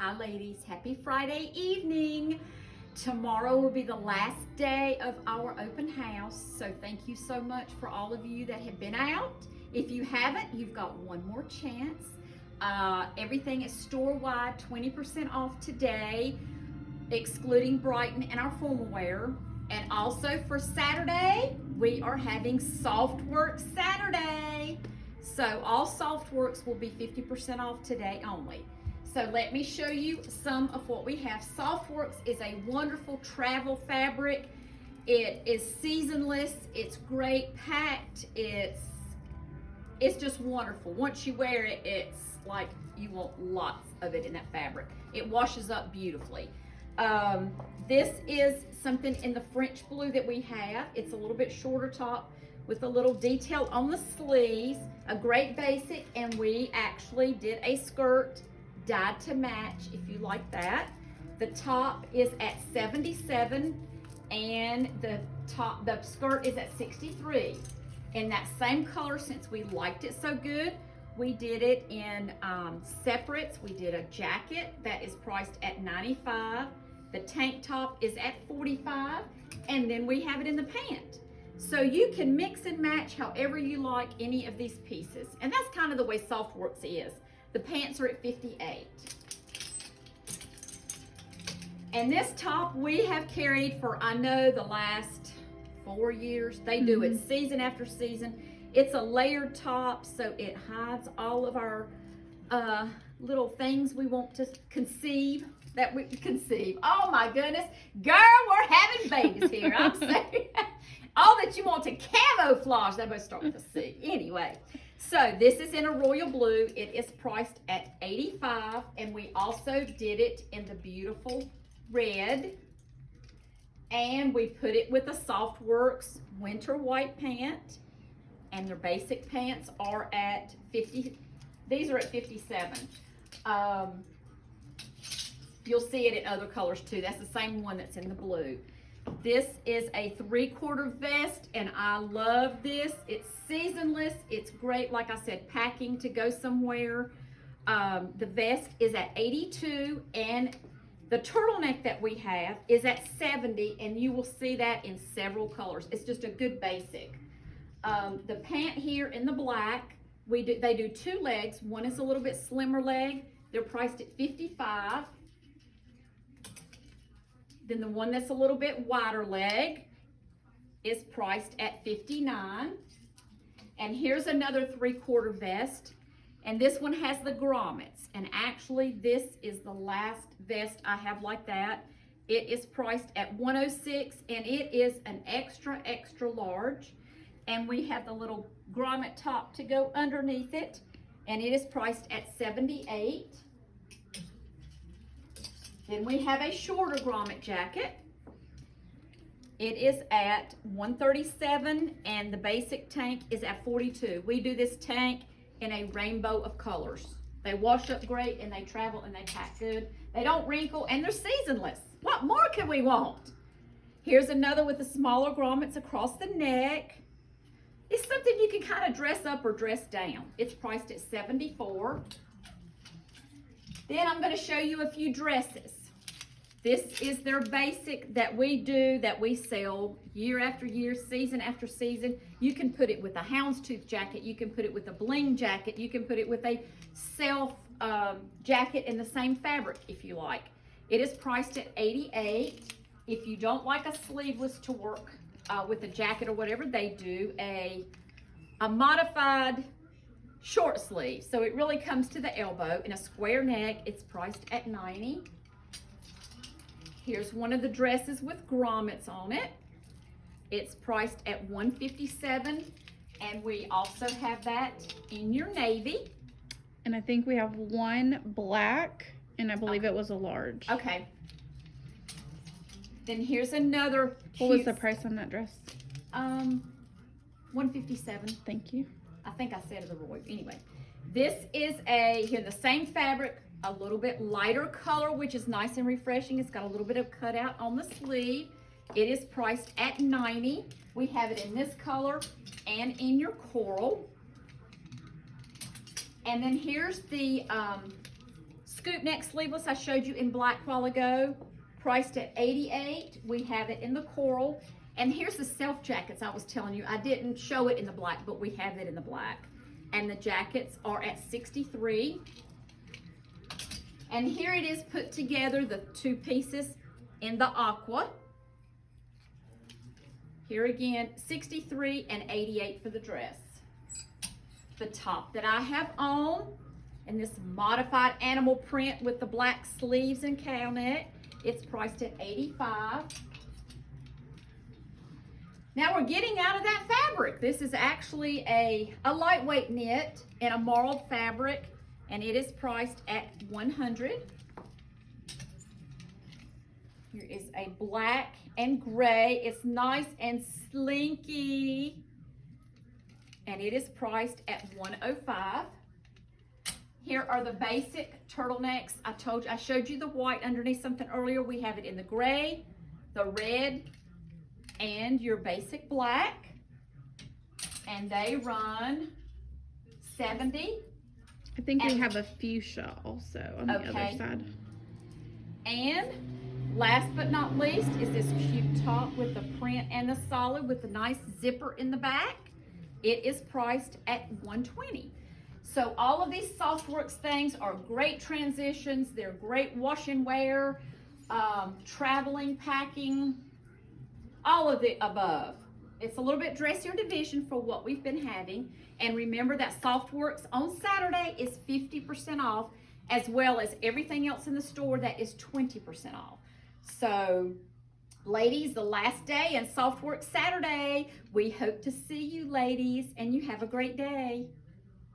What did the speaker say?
Hi ladies, happy Friday evening. Tomorrow will be the last day of our open house, so thank you so much for all of you that have been out. If you haven't, you've got one more chance. Everything is store-wide, 20% off today, excluding Brighton and our formal wear. And also for Saturday, we are having Softworks Saturday. So all Softworks will be 50% off today only. So let me show you some of what we have. Softworks is a wonderful travel fabric. It is seasonless. It's great packed. It's just wonderful. Once you wear it, it's like you want lots of it in that fabric. It washes up beautifully. This is something in the French blue that we have. It's a little bit shorter top with a little detail on the sleeves, a great basic, and we actually did a skirt dyed to match if you like that. The top is at 77 and the skirt is at 63. In that same color, since we liked it so good, we did it in separates. We did a jacket that is priced at 95. The tank top is at 45, and then we have it in the pant. So you can mix and match however you like any of these pieces. And that's kind of the way Softworks is. The pants are at 58. And this top we have carried for, I know, the last 4 years. They do it season after season. It's a layered top, so it hides all of our little things we want to conceive. Oh my goodness. Girl, we're having babies here. I'm saying all that you want to camouflage. That must start with a C. Anyway, so this is in a royal blue. It is priced at 85, and we also did it in the beautiful red. And we put it with a Softworks winter white pant. And their basic pants are at 50. These are at 57. You'll see it in other colors too. That's the same one that's in the blue. This is a 3/4 vest, and I love this. It's seasonless. It's great, like I said, packing to go somewhere. The vest is at 82, and the turtleneck that we have is at 70, and you will see that in several colors. It's just a good basic. The pant here in the black, they do 2 legs. One is a little bit slimmer leg. They're priced at 55. Then the one that's a little bit wider leg is priced at 59. And here's another 3/4 vest. And this one has the grommets. And actually, this is the last vest I have like that. It is priced at 106, and it is an extra, extra large. And we have the little grommet top to go underneath it, and it is priced at 78. Then we have a shorter grommet jacket. It is at 137, and the basic tank is at 42. We do this tank in a rainbow of colors. They wash up great, and they travel, and they pack good. They don't wrinkle, and they're seasonless. What more can we want? Here's another with the smaller grommets across the neck. It's something you can kind of dress up or dress down. It's priced at 74. Then I'm going to show you a few dresses. This is their basic that we do, that we sell year after year, season after season. You can put it with a houndstooth jacket. You can put it with a bling jacket. You can put it with a self jacket in the same fabric if you like. It is priced at 88. If you don't like a sleeveless to work with a jacket or whatever, they do a modified short sleeve. So it really comes to the elbow in a square neck. It's priced at 90. Here's one of the dresses with grommets on it. It's priced at 157, and we also have that in your navy. And I think we have one black, and I believe it was a large. Okay. Then here's another What was the price on that dress? 157. Thank you. I think I said the Roy. Anyway, this is here the same fabric, a little bit lighter color, which is nice and refreshing. It's got a little bit of cutout on the sleeve. It is priced at 90. We have it in this color and in your coral. And then here's the scoop neck sleeveless I showed you in black a while ago, priced at $88. We have it in the coral. And here's the self jackets I was telling you. I didn't show it in the black, but we have it in the black. And the jackets are at $63. And here it is put together, the two pieces in the aqua. Here again, $63 and $88 for the dress. The top that I have on, in this modified animal print with the black sleeves and cow neck, it's priced at $85. Now we're getting out of that fabric. This is actually a lightweight knit in a marled fabric, and it is priced at $100. Here is a black and gray. It's nice and slinky, and it is priced at $105. Here are the basic turtlenecks. I showed you the white underneath something earlier. We have it in the gray, the red, and your basic black, and they run $70. I think we have a fuchsia also on the other side. And last but not least is this cute top with the print and the solid with the nice zipper in the back. It is priced at $120. So all of these Softworks things are great transitions. They're great wash and wear, traveling, packing, all of the above. It's a little bit dressier division for what we've been having. And remember that Softworks on Saturday is 50% off, as well as everything else in the store that is 20% off. So, ladies, the last day in Softworks Saturday. We hope to see you, ladies, and you have a great day.